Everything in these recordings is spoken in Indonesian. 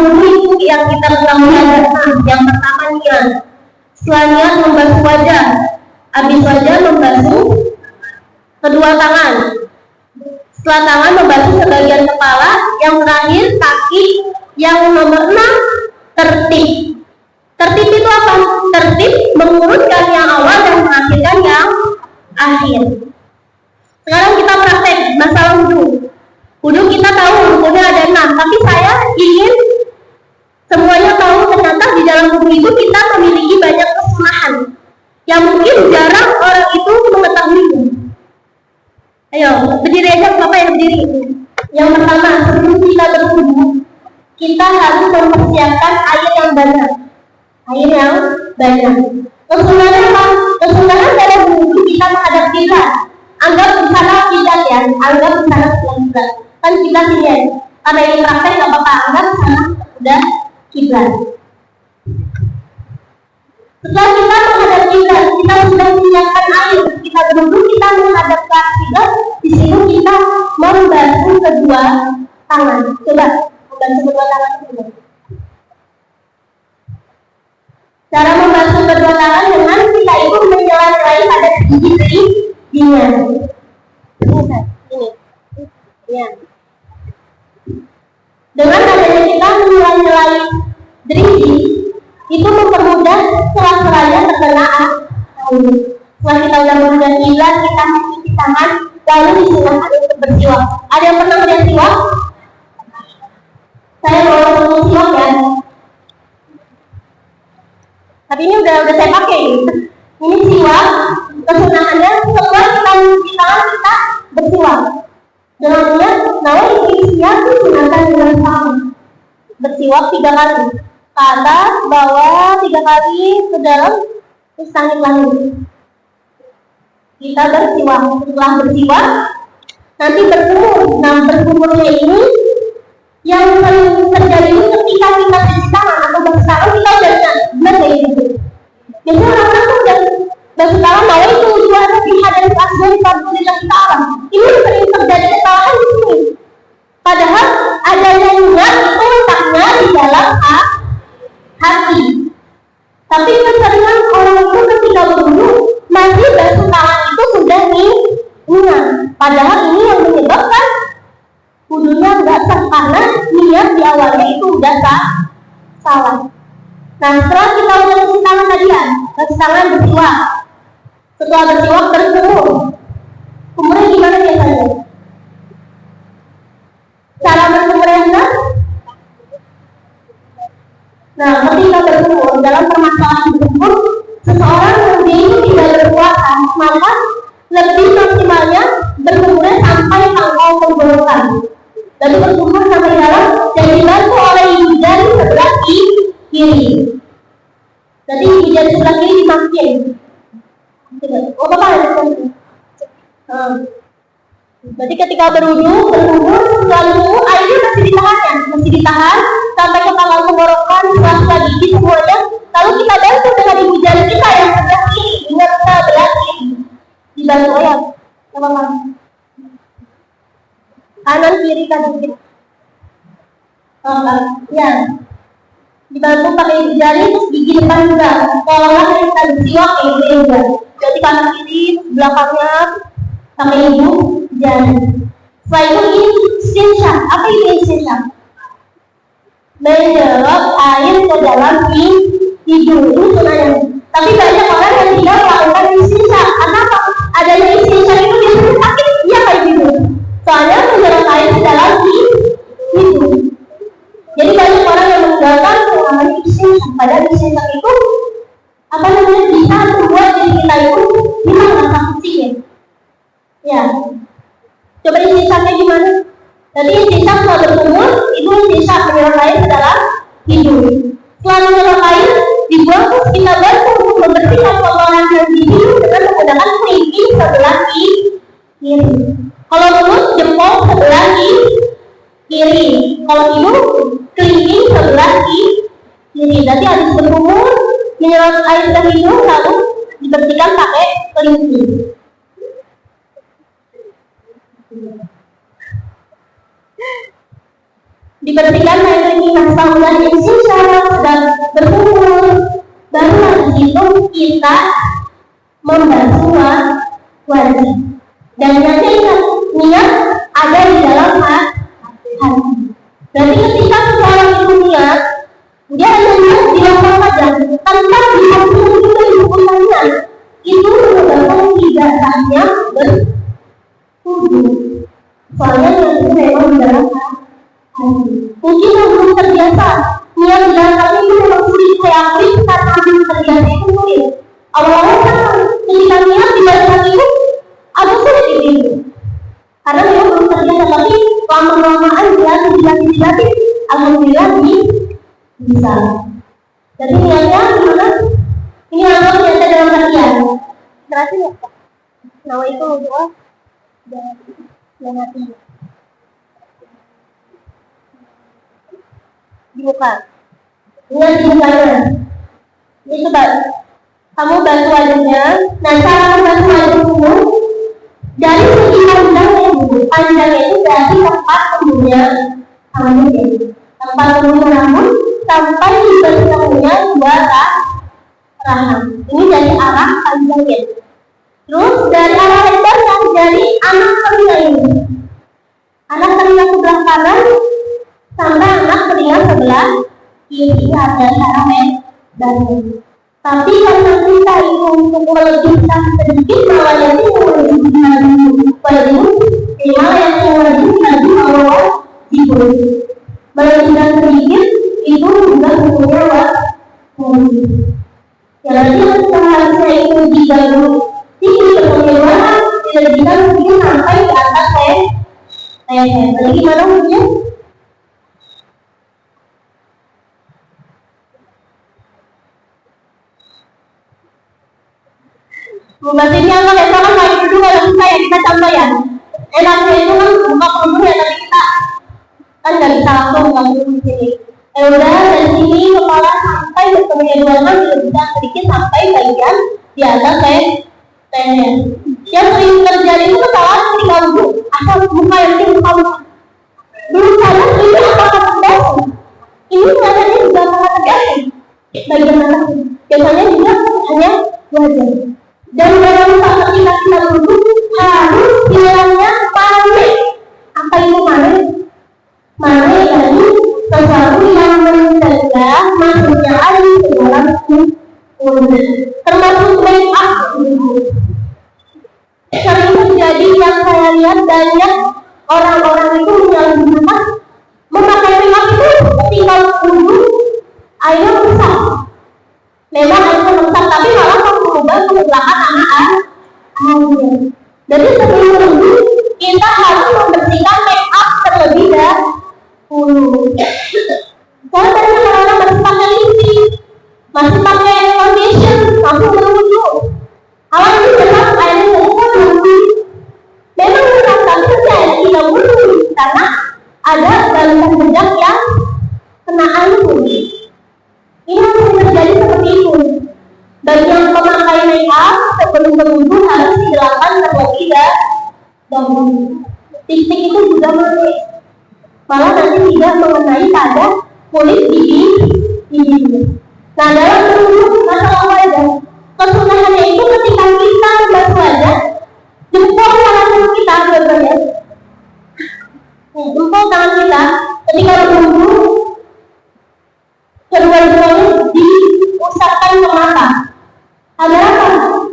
wudhu itu yang kita ketahui ada 6. Yang pertama niat. Setelah niat membasuh wajah. Habis wajah membasuh kedua tangan. Setelah tangan membasuh sebagian kepala. Yang terakhir kaki. Yang nomor 6 tertib. Tertib itu apa? Tertib mengurutkan yang awal dan mengakhirkan yang akhir. Sekarang kita praktek masalah wudhu. Wudhu kita tahu rukunnya ada 6, tapi saya ingin semuanya tahu ternyata di dalam wudhu itu kita memiliki banyak kesunahan yang mungkin jarang orang itu mengetahuinya. Ayo, berdiri aja, Bapak yang berdiri. Yang pertama, sebelum kita berwudhu, kita harus mempersiapkan air yang banyak. Air yang banyak. Kesunahan apa? Kesunahan dalam wudhu kita menghadap kiblat. Anggap di sana kiblat ya, anggap di sana kiblat. Kan kiblat sini ya. Karena ini praktek nggak apa-apa, anggap di sana udah kiblat. Setelah kita menghadap kiblat, kita sudah menyiapkan air. Kita berwudhu, kita menghadap ke kiblat. Di sini kita membasuh kedua tangan. Coba membasuh kedua tangan dulu. Cara membasuh kedua tangan dengan kita itu menyela-nyelai pada gigi jarinya. Ini. Ya. Dengan adanya kita menyela-nyelai gerigi, itu mempermudah sela-selanya terkena air. Setelah kita sudah menghadap kiblat, kita mencuci tangan, lalu disunahkan untuk bersiwak. Ada yang pernah melihat siwak? Saya bawa siwak ya. Tapi ini udah saya pakai. Ini siwak, kesunahannya setelah kita mencuci tangan kita bersiwak. Dengan niat, nawaitu ikhtiar disunahkan dengan sama. Bersiwak 3 kali. Ke atas, bawah 3 kali, ke dalam, terus langit langit. Kita bersiwak. Setelah bersiwak, nanti berkumur. Nah, berkumurnya ini yang sering terjadi ini ketika kita cuci tangan atau basuh tangan kita udah benar kayak gitu. Biasanya orang-orang tuh udah basuh tangan bahwa itu dua pihak dari asal fadlillah ta'ala. Ini sering terjadi kesalahan di sini. Padahal adanya niat itu letaknya di dalam hati. Tapi keseringan orang itu ketika berwudhu masih basuh tangan itu sudah niat. Padahal ini yang menyebabkan wudhunya nggak sah karena niat di awalnya itu udah salah. Nah, setelah kita udah cuci tangan tadi ya, cuci tangan bersiwak. Setelah bersiwak berkumur. Kumurnya gimana biasanya? Cara berkumurnya benar? Nah, ketika berkumur dalam permasalahan berkumur, seseorang yang dia itu tidak berpuasa, maka lebih maksimalnya berkumurnya sampai pangkal tenggorokan. Lalu berkumur sampai dalam dan dibantu oleh ibu jari sebelah kiri. Jadi ibu jari sebelah kiri dimasukin. Oh, apa ada? Berarti ketika berwudhu, berkumur, lalu airnya masih ditahan sampai ke pangkal tenggorokan, setelah gigi semuanya. Lalu kita bantu dengan ibu jari kita yang sebelah kiri, ingat sebelah kiri. Dibantu ya, apa-apa. Kanan kiri kanan kiri. Ya. Dibantu pakai ibu jari terus gigi depan juga. Kalau nggak kita bersiwak kayak gini juga. Jadi kanan kiri belakangnya pakai ibu jari. Setelah itu istinsyak. Apa itu istinsyak? Menyerap air ke dalam hidung. Ini sunahnya. Tapi banyak orang yang tidak melakukan istinsyak. Kenapa? Adanya istinsyak itu biasanya sakit. Iya kayak gitu. Soalnya menyerap air ke dalam hidung. Jadi banyak orang yang meninggalkan namanya istinsyak. Padahal istinsyak itu bisa membuat diri kita itu hilang rasa pusing ya. Coba istinsyaknya gimana? Jadi istinsak setelah berkumur itu istinsak menyerap air ke dalam hidung. Setelah menyerap air dibuang terus kita bantu untuk membersihkan kotoran yang di hidung dengan menggunakan kelingking sebelah kiri. Kalau mulut jempol sebelah kiri. Kalau hidung kelingking sebelah kiri. Berarti habis berkumur menyerap air ke hidung lalu dibersihkan pakai kelingking. Dibersihkan pakai kelingking. Nah, setelah isi syarat sedang berkumpul, baru di situ kita membasuh wajah. Dan nanti ingat, niat ada di dalam hati. Berarti ketika seseorang itu niat, dia hanya niat di dalam wajah, tanpa dihapus juga ibu-ibunya. Itu menyebabkan tidak sahnya berwudu. Soalnya niat itu memang di dalam hati. Mungkin belum terbiasa niat di dalam hati itu memang sulit. Saya akui karena belum terbiasa itu sulit. Awalnya kan ketika niat di dalam hati itu agak sulit itu, karena memang belum terbiasa. Tapi lama-lamaan dilatih, alhamdulillah bisa. Jadi niatnya gimana? Ini adalah niatnya dalam hatian. Jelasin ya Pak. Nawa itu doa dalam hati. Dibuka. Niat dibukanya. Ini coba kamu bantu wajahnya. Nah, cara membantu wajahmu dari segi pandangnya dulu. Pandangnya itu dari tempat tumbuhnya tangannya, tempat tumbuh rambut sampai di bertemunya dua rahang. Ini dari arah panjangnya. Terus dari arah lebarnya dari anak telinga ini, anak telinga sebelah kanan sampai anak telinga sebelah kiri ada arah lebarnya. Tapi karena kita itu untuk melebihkan sedikit malah itu melebihkan sedikit itu juga punya waktu. Jadi seharusnya itu digabung tinggi bagaimana dilebihkan sedikit sampai ke atas leher. Jadi gimana hukumnya? Membantunya apa? Biasanya kan itu kalau bisa ya kita contoh ya. Enaknya itu kan buka kerudung ya, tapi kita kan nggak bisa langsung buka kerudung di sini. Udah dari sini kepala sampai bertemunya dua kan bisa sedikit sampai bagian di atas leher. Yang sering terjadi itu kesalahan ketika wudhu, asal buka yang buka belum sadar ini apakah terbiasa. Ini rasanya juga apakah terbiasa bagian atas. Biasanya juga hanya wajah. Dan dalam saat ketika kita wudhu harus hilangnya mane. Apa itu mane? Mane dari sesuatu yang mencegah masuknya air ke dalam wudhu, termasuk make up. Sering terjadi yang saya lihat banyak orang-orang itu menyalahgunakan memakai make up itu ketika wudhu airnya rusak. Memang airnya rusak, tapi malah mengubah ke belakang air. Jadi sebelum wudhu kita harus membersihkan make up terlebih dahulu. Kalau tadi orang masih pakai lipstick, masih pakai foundation, langsung berwudhu. Kalau ini memang airnya rusak wudhu. Memang rusak, tapi nanti air tidak wudhu karena ada balasan jejak yang kena air wudhu. Ini harus terjadi seperti itu. Bagi yang pemakai make up sebelum berwudhu harus dilakukan terlebih dahulu. Lipstick itu juga malah nanti tidak mengenai pada kulit gigi. Nah, dalam berwudhu masalah wajah, kesunahannya itu ketika kita membasuh wajah, jempol tangan kita dua-duanya, jempol tangan kita ketika berwudhu kedua-duanya diusapkan ke mata. Agar apa?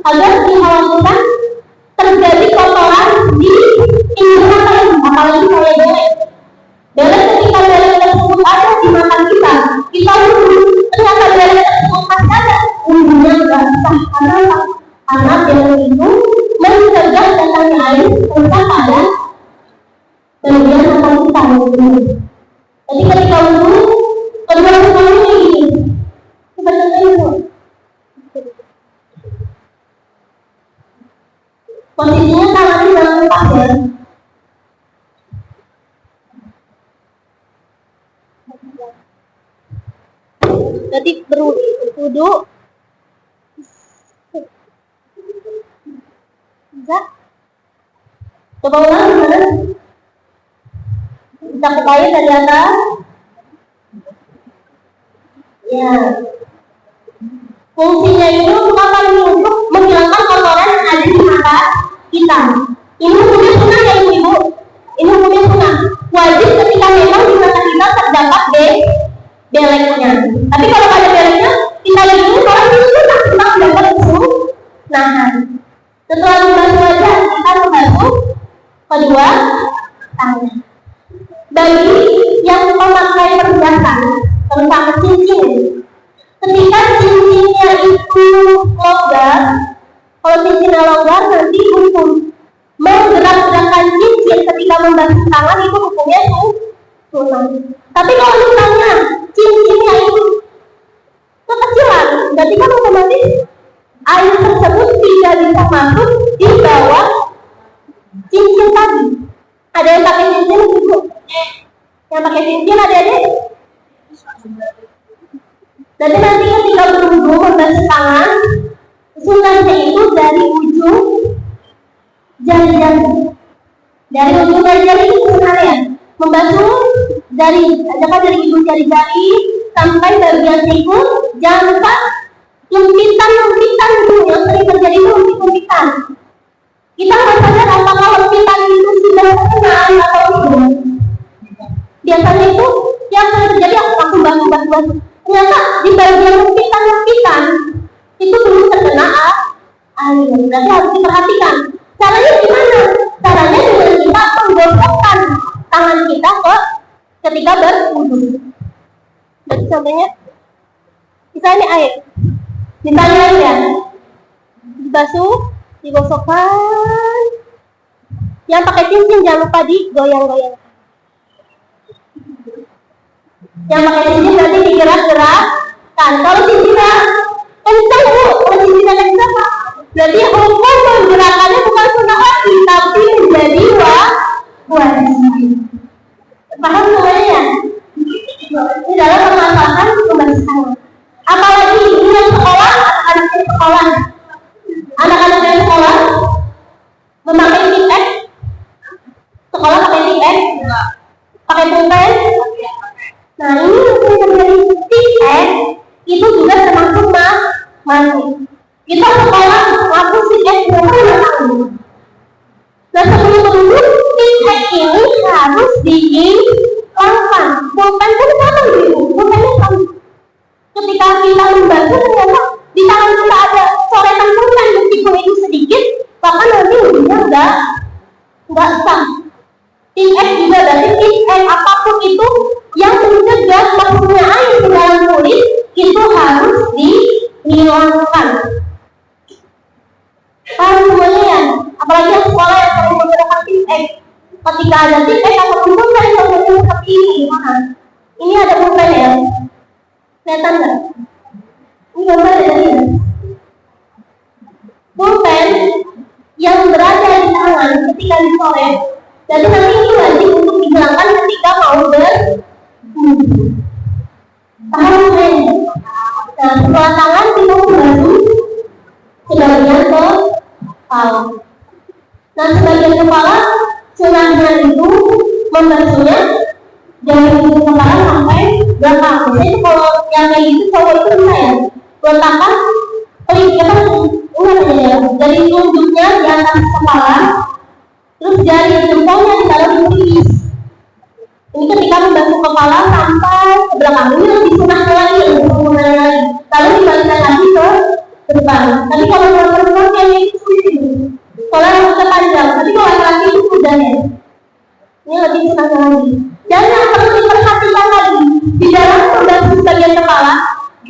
Agar dikhawatirkan terjadi kotoran di pinggir mata ini, apalagi kalau belek. Belek ketika belek tersebut ada di mata kita wudhu, ternyata belek tersebut masih ada, wudhunya nggak sah. Karena apa? Karena belek itu mencegah datangnya air serta pada bagian mata kita. Jadi ketika wudhu kedua-duanya ini sebenarnya itu posisinya tangannya dalam pasir. Jadi berwudhu enggak. Coba ulang gimana? Kita kebalik dari atas. Ya. Fungsinya itu untuk apa? Untuk menghilangkan kotoran yang ada di mata kita. Ini hukumnya sunnah ya ibu. Ini hukumnya sunnah. Wajib ketika memang di mata kita terdapat beleknya. Tapi kalau ada beleknya, kita lihat orang itu sunnah kita mendapat kesunahan. Setelah membasuh wajah, kita membasuh kedua tangan. Bagi yang memakai perhiasan, terutama cincin, ketika cincinnya itu longgar, kalau cincinnya longgar nanti hukum menggerak-gerakkan cincin ketika membasuh tangan itu hukumnya sunnah. Tapi kalau misalnya cincinnya itu kekecilan, berarti kan otomatis air tersebut tidak bisa masuk di bawah cincin tadi. Ada yang pakai cincin gitu? Yang pakai cincin adik-adik? Jadi nanti ketika berwudu membasuh tangan, sunnahnya itu dari ujung jari-jari. Dari ujung jari-jari itu sunnahnya membasuh dari ujung jari-jari sampai bagian siku. Jangan lupa lumpitan dulu, yang sering terjadi itu lumpitan. Kita nggak sadar apakah lumpitan itu sudah terkena atau belum. Biasanya itu yang sering terjadi aku langsung basuh. Ternyata di bagian lumpitan itu belum terkena air. Berarti harus diperhatikan. Caranya gimana? Caranya dengan kita menggosokkan tangan kita ketika berwudu. Jadi contohnya, misalnya air. Misalnya air ya, dibasuh, digosokkan. Yang pakai cincin jangan lupa digoyang-goyang. Yang pakai cincin nanti digerak-gerakkan. Kalau cincinnya kencang kalau cincinnya kencang berarti hukum menggerakannya bukan sunnah lagi, tapi menjadi wajib. Paham semuanya ya? Ini dalam permasalahan membasuh tangan. Apalagi ini yang sekolah, anak-anak yang sekolah memakai tip sekolah pakai tip pakai pulpen. Nah ini yang terjadi tip itu juga termasuk masuk. Kita sekolah laku tip berapa tahun. Nah sebelum berwudu tip ini harus dihilangkan. Pulpen kan sama gitu, pulpennya sama. Ketika kita membantu ternyata di tangan kita ada coretan pulpen meskipun itu sedikit, bahkan nanti wudunya nggak sah. Tip juga dari tip apapun itu yang mencegah masuknya air ke dalam kulit itu harus dihilangkan. Paham semuanya ya? Apalagi yang sekolah yang sering menggunakan tip ketika ada tip atau pulpen yang seperti ini gimana? Ini ada pulpen ya? Kelihatan nggak? Ini gambar dari pulpen yang berada di tangan ketika dicolek. Jadi nanti ini wajib untuk dihilangkan ketika mau berwudu. Paham ya? Nah, setelah tangan kita membasuh sebagian kepala. Nah, sebagian kepala sunnahnya itu membasuhnya dari ujung kepala sampai belakang. Biasanya kalau yang kayak gitu cowok itu bisa ya letakkan dari ujungnya di atas kepala, terus jari jempolnya di dalam pelipis. Ini ketika membasuh kepala sampai ke belakang. Ini lebih sunnahnya lagi, lalu dibalikkan lagi ke depan. Tapi kalau perempuan kayaknya itu sulit ini. Kalau yang sudah panjang, tapi kalau laki-laki itu mudah ya. Ini lebih sunnahnya lagi. Dan yang perlu diperhatikan lagi, di dalam membasuh bagian kepala,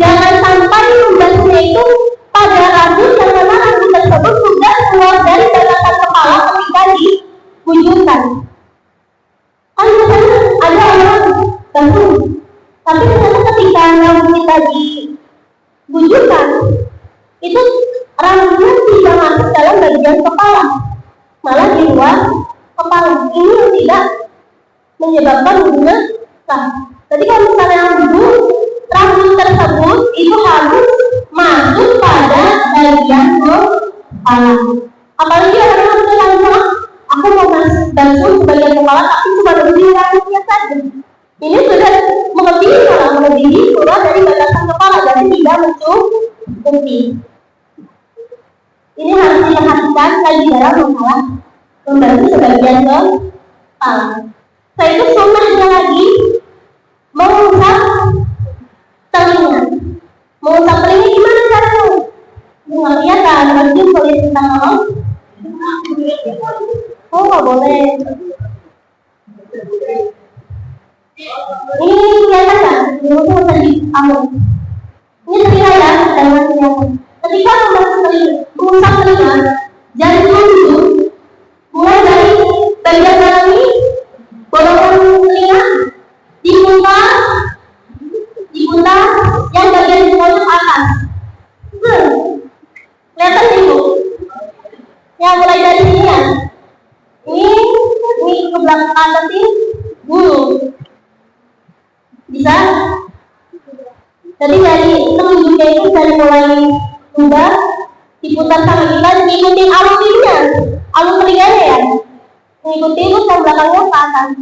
jangan sampai membasuhnya itu pada rambut yang memang rambut tersebut sudah keluar dari batasan kepala ketika diwujudkan. Kan misalnya ada orang basuh, tapi ternyata ketika rambut kita diwujudkan, itu rambutnya tidak masuk dalam bagian kepala, malah di luar kepala. Ini yang tidak menyebabkan wudunya sah. Jadi kalau misalnya wudu, rambut tersebut itu harus masuk pada bagian kepala. Apalagi orang-orang sudah bilang, aku mau basuh sebagian kepala tapi cuma lebih rambutnya saja. Ini sudah melebihi keluar dari batasan kepala. tidak mencukupi. Ini harus diperhatikan lagi dalam masalah membantu sebagian kepala. Setelah itu sunnahnya lagi mengusap telinga. Mengusap telinga gimana caranya? Nggak kelihatan, berarti boleh kita ngomong. Oh, nggak boleh. Ini kelihatan nggak? Ini tadi kamu. Ini terlihat ya, jangan kelihatan. Ketika mengusap telinga, jangan dulu. Mulai dari bagian dalam ini, bolongan telinga, diputar, yang bagian di pojok atas. Kelihatan ibu? Yang mulai dari sini ya. Ini ke belakang atas ini dulu. Bisa? Jadi dari telunjuknya itu dari mulai ubah diputar sama kita, ngikutin alur ininya, alur telinganya ya. Mengikuti itu yang belakangnya ke atas.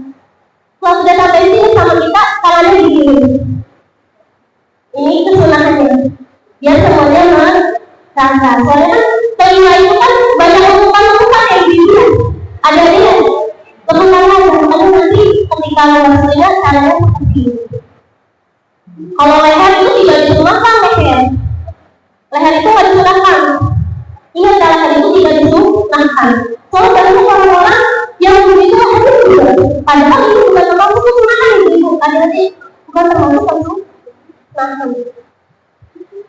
Kalau sudah sampai sini sama kita, tangannya begini. Ini kesunahannya. Biar semuanya merasa. Soalnya kan telinga itu kan banyak lekukan yang begini. Ada dia lekukan nanti ketika lepas telinga caranya seperti ini. Kalau leher itu tidak disunahkan leher. Leher itu nggak disunahkan. Ingat leher itu tidak disunahkan. Soalnya banyak orang-orang yang begitu leher juga. Padahal itu bukan termasuk kesunahkan itu. Tadi bukan termasuk kesunahkan.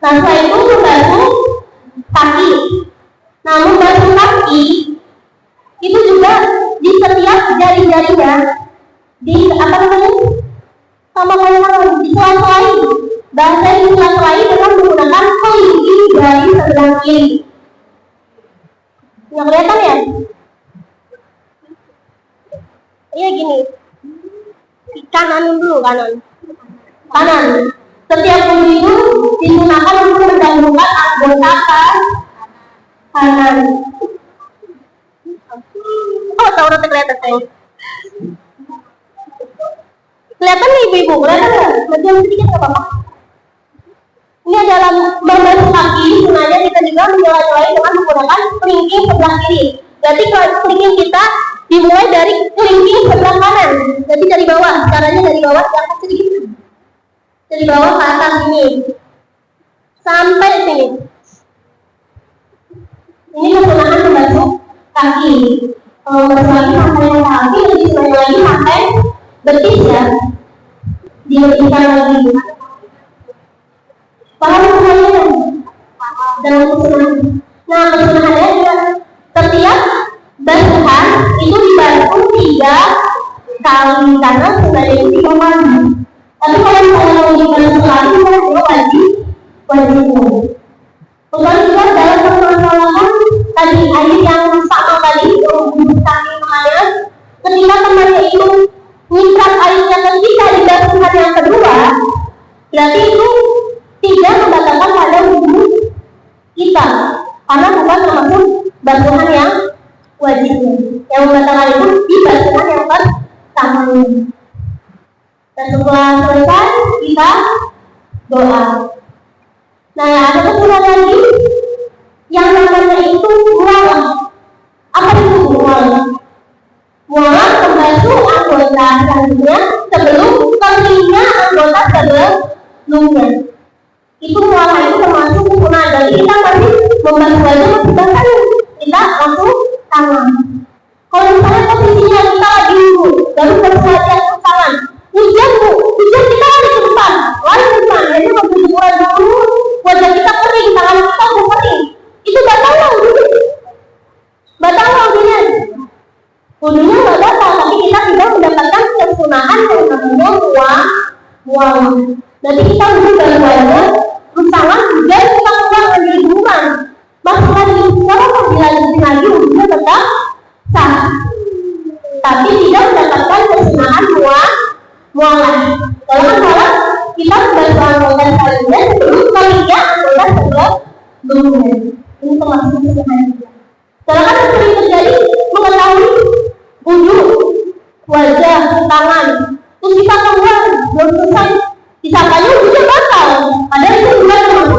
Nah, setelah itu membasuh kaki. Nah, membasuh kaki itu juga di setiap jari-jarinya, di apa namanya? Sama kayak di sela-selai. Bahasa ini sela-selai dengan menggunakan kelingking jari sebelah kiri. Nggak kelihatan ya? Iya gini. Kanan dulu, kanan. Setiap pemilu digunakan untuk mendahulukan anggota kanan. Oh, tahu nanti kelihatan saya. Kelihatan nih ibu-ibu, kelihatan nggak? Bagian sedikit nggak apa-apa. Ini adalah membasuh kaki. Sebenarnya kita juga menyela-nyelai dengan menggunakan kelingking sebelah kiri. Berarti kelingking kita dimulai dari kelingking sebelah kanan. Jadi dari bawah, caranya dari bawah diangkat sedikit. Dari bawah ke atas ini sampai sini. Ini kesunahan membasuh kaki. Kalau membasuh kaki sampai kaki, lebih sunnah lagi sampai betis ya. Dilebihkan lagi. Paham semuanya? Dalam kesunahan. Nah, kesunahannya adalah setiap basuhan itu dibantu 3 kali karena sebenarnya itu 3 kali. Tapi kalau misalnya mau dibantu lagi, itu wajib. Kemudian juga dalam permasalahan tadi air yang sama tadi itu kami temannya, ketika temannya itu nyimpan airnya ketika di basuhan yang kedua, berarti itu tidak membatalkan pada wudhu kita, karena bukan termasuk basuhan yang wajibnya. Yang membatalkan itu di basuhan yang pertama ini. Dan setelah selesai kita doa. Nah, ada kesunahan lagi yang namanya itu mualah. Apa itu mualah? Mualah membasuh anggota selanjutnya sebelum telinga anggota sebelumnya. Itu mualah itu termasuk kesunahan. Jadi kita masih membasuh wajah masih basah, kita langsung tangan. Kalau misalnya posisinya kita lagi dulu, baru basuh wajah ke tangan. Hujan kita lari ke depan, jadi berbulan dulu, wajah kita kering, tangan kita kering, itu batal wudhunya. Wudhunya nggak batal, tapi kita tidak mendapatkan kesunahan yang namanya mualah. Jadi kita wudhu dari wajah, terus tangan juga kita keluar dari hubungan. Maksudnya kalau dilanjutin lagi wudhunya tetap sah, tapi tidak mendapatkan kesunahan mualah. Kalau mualah kita membantu anggota selanjutnya sebelum telinga anggota sebelumnya. Ini termasuk kesunahan. Karena kan sering terjadi mengetahui wudhu, wajah, tangan, terus kita keluar belum selesai, disangkanya wudhunya batal. Padahal itu bukan termasuk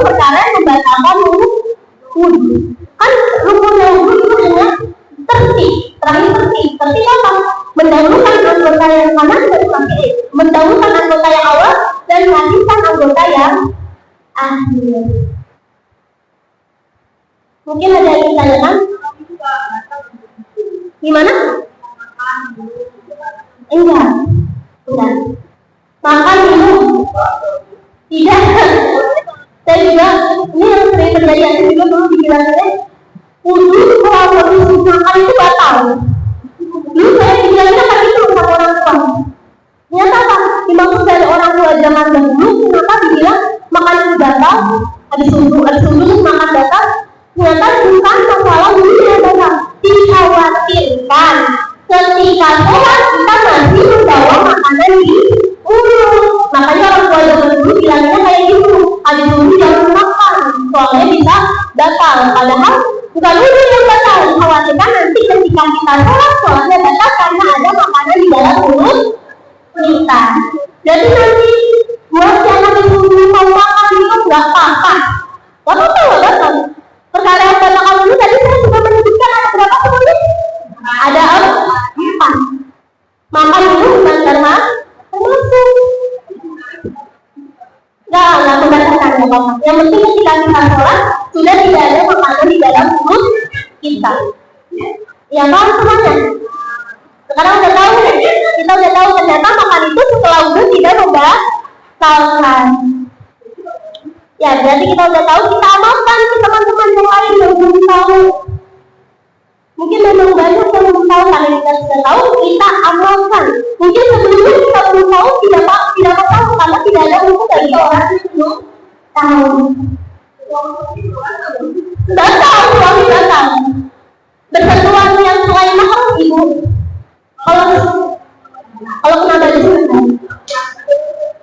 akhir. Mungkin ada yang ditanyakan? Gimana? Enggak. Makan minum? Tidak. Saya juga, ini yang sering terjadi, saya juga dulu dibilangnya wudhu kalau habis makan itu batal. Dulu saya dibilangnya kan itu sama orang tua. Ternyata apa? Dimaksud dari orang tua zaman dahulu, kenapa dibilang makan itu batal? Habis wudhu makan batal? Ternyata bukan masalah wudhu yang batal. Dikhawatirkan ketika sholat kita masih membawa makanan di mulut. Makanya orang tua zaman dulu bilangnya kayak gitu, habis wudhu jangan makan, soalnya bisa batal. Padahal bukan wudhu yang batal, dikhawatirkan nanti ketika kita sholatnya batal karena ada makanan di dalam mulut kita. Jadi nanti buat yang habis wudhu mau makan itu nggak apa-apa, nggak batal. Perkara yang batal dulu tadi saya sudah menyebutkan ada berapa menit? Ada 4. Makan dulu bukan karena termasuk. Nggak membatalkan ya Bapak. Yang penting ketika kita sholat sudah tidak ada makanan di dalam mulut kita. Ya paham semuanya? Sekarang udah tahu ya? Kita udah tahu ternyata makan itu setelah wudhu tidak membatalkan. Ya berarti kita udah tahu, kita amalkan ke teman-teman yang lain yang belum tahu. Mungkin memang banyak yang belum tahu, karena kita sudah tahu, kita amalkan. Mungkin sebelumnya kita belum tahu, tidak tahu karena tidak ada hukum dari orang yang belum tahu. Sudah tahu, suami sudah tahu. Bersentuhan yang selain mahal, ibu. Kalau kena dari sini,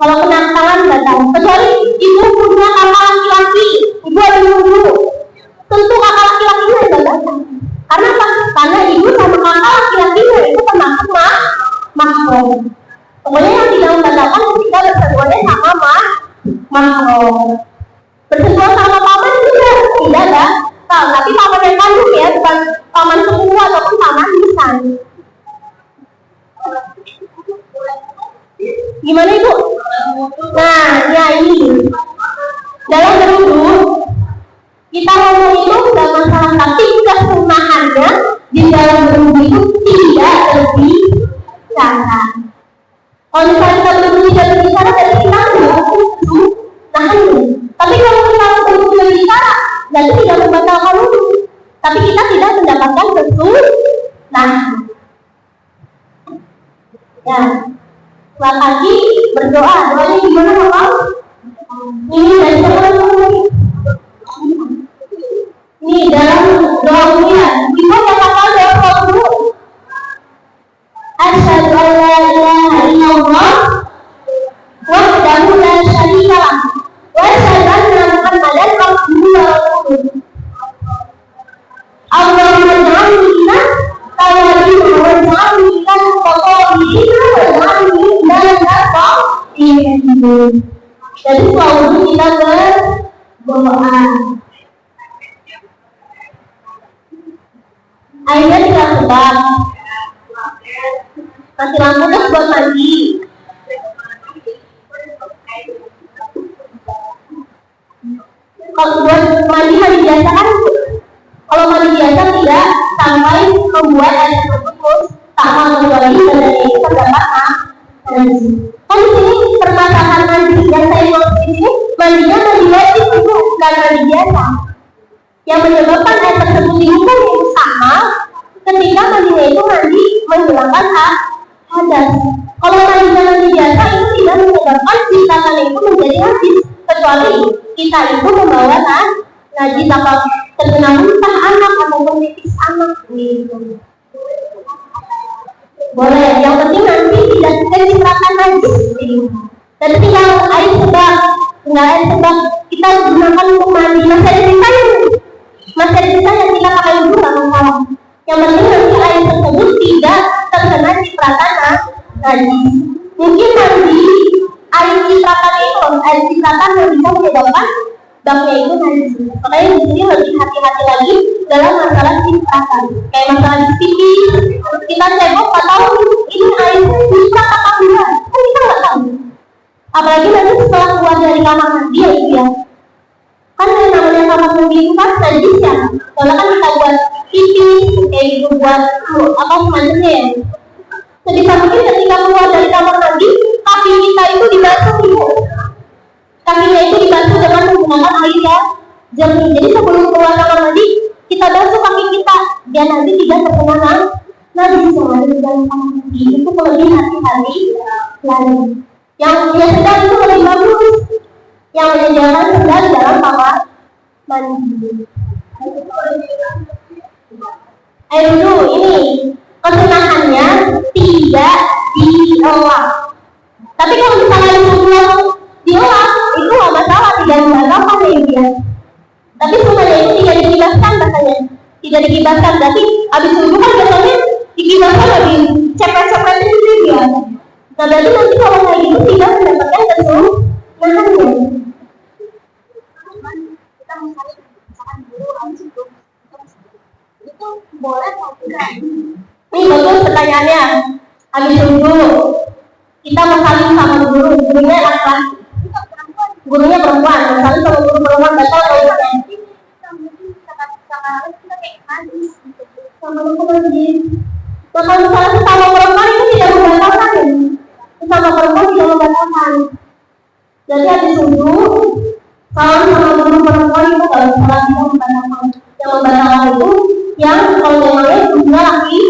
kalau kena tangan nggak tahu. Kecuali ibu punya kakak laki-laki, ibu ada dulu. Tentu kakak laki-lakinya nggak datang. Karena apa? Karena ibu sama kakak laki-lakinya itu termasuk mahram. Pokoknya yang tidak membatalkan ketika bersentuhannya sama mahram. Bersentuhan sama paman juga tidak batal. Tapi paman yang kandung ya, bukan paman sepupu ataupun paman lisan. Gimana ibu? Nah, ya ini dalam berwudu kita ngomong itu sudah masalah, tapi kesunahannya di dalam berwudu itu tidak berbicara. Kalau misalnya kita berwudu tidak berbicara, berarti kita nahan dulu. Tapi kalau kita berwudu berbicara, berarti tidak membatalkan wudu, tapi kita tidak mendapatkan kesunahan. Ya. Setelah pagi berdoa, doanya gimana Bapak? Ini dari teman-teman. Ini dalam doa mulia. Ibu yang hafal doa dulu. Asyhadu an la ilaha illallah wahdahu la syarika lah wa asyhadu anna Muhammadan abduhu wa rasuluh. Allahumma ij'alni minal tawwabin wa ij'alni minal mutatahhirin wa ij'alni jadi selalu kita berdoa. Airnya tidak sebab kasih lampu terus buat mandi. Kalau buat mandi biasa kan, kalau mandi biasa tidak sampai membuat air tersebut sama kecuali badannya itu terdapat nanti. Kan di sini permasalahan mandi yang saya maksud di sini mandinya mandi wajib itu bukan mandi biasa. Yang menyebabkan air tersebut dihukum itu sama ketika mandinya itu mandi menghilangkan hadas. Kalau mandinya mandi biasa itu tidak menyebabkan ciptaan itu menjadi najis, kecuali kita itu membawa najis apa terkena muntah anak ataupun pipis anak gitu. Boleh, yang penting nanti tidak cipratan najis. Dan tinggal air sebab, kita gunakan untuk mandi. Masih ada sisanya kita pakai dulu nggak masalah. Yang penting nanti air tersebut tidak terkena cipratan najis. Mungkin nanti air cipratan itu, air cipratan yang bisa menyebabkan baknya itu najis. Makanya di sini lebih hati-hati lagi dalam masalah cipratan. Kayak masalah pipi, kita cebok nggak tahu ini air bisa apa enggak, kan kita nggak tahu. Apalagi nanti setelah keluar dari kamar mandi ya, Kan yang namanya kamar mandi itu kan najis ya, soalnya kan kita buat pipis kayak gitu, buat apa semacamnya ya. Sebisa mungkin ketika keluar dari kamar mandi, kaki kita itu dibasuh dulu. Kakinya itu dibasuh dengan menggunakan air yang jernih. Jadi sebelum keluar kamar mandi, kita basuh kaki kita biar nanti tidak terkena najis yang ada di dalam kamar mandi. Itu lebih hati-hati lagi. Yang punya sendal itu lebih bagus. Yang menyediakan sendal di dalam kamar mandi. Ayo dulu ini kesunahannya tidak diolah. Tapi kalau misalnya diolah itu nggak masalah, tidak membatalkan ya dia. Tapi sebenarnya itu tidak dikibaskan katanya, tidak dikibaskan. Berarti habis wudhu kan biasanya dikibaskan lagi cepet-cepet itu dia. Nah berarti nanti kalau kayak gitu tidak mendapatkan kesunahannya. Kita misalkan guru habis itu boleh atau tidak? Ini bagus pertanyaannya. Habis wudhu kita mau saling sama guru, gurunya laki-laki, gurunya perempuan, saling sama guru perempuan batal atau tidak? Nah kalau misalnya sesama perempuan itu tidak membatalkan, sesama perempuan tidak membatalkan. Jadi habis wudhu kalau sama guru perempuan itu kalau misalnya tidak membatalkan. Yang membatalkan itu yang kalau memangnya gurunya laki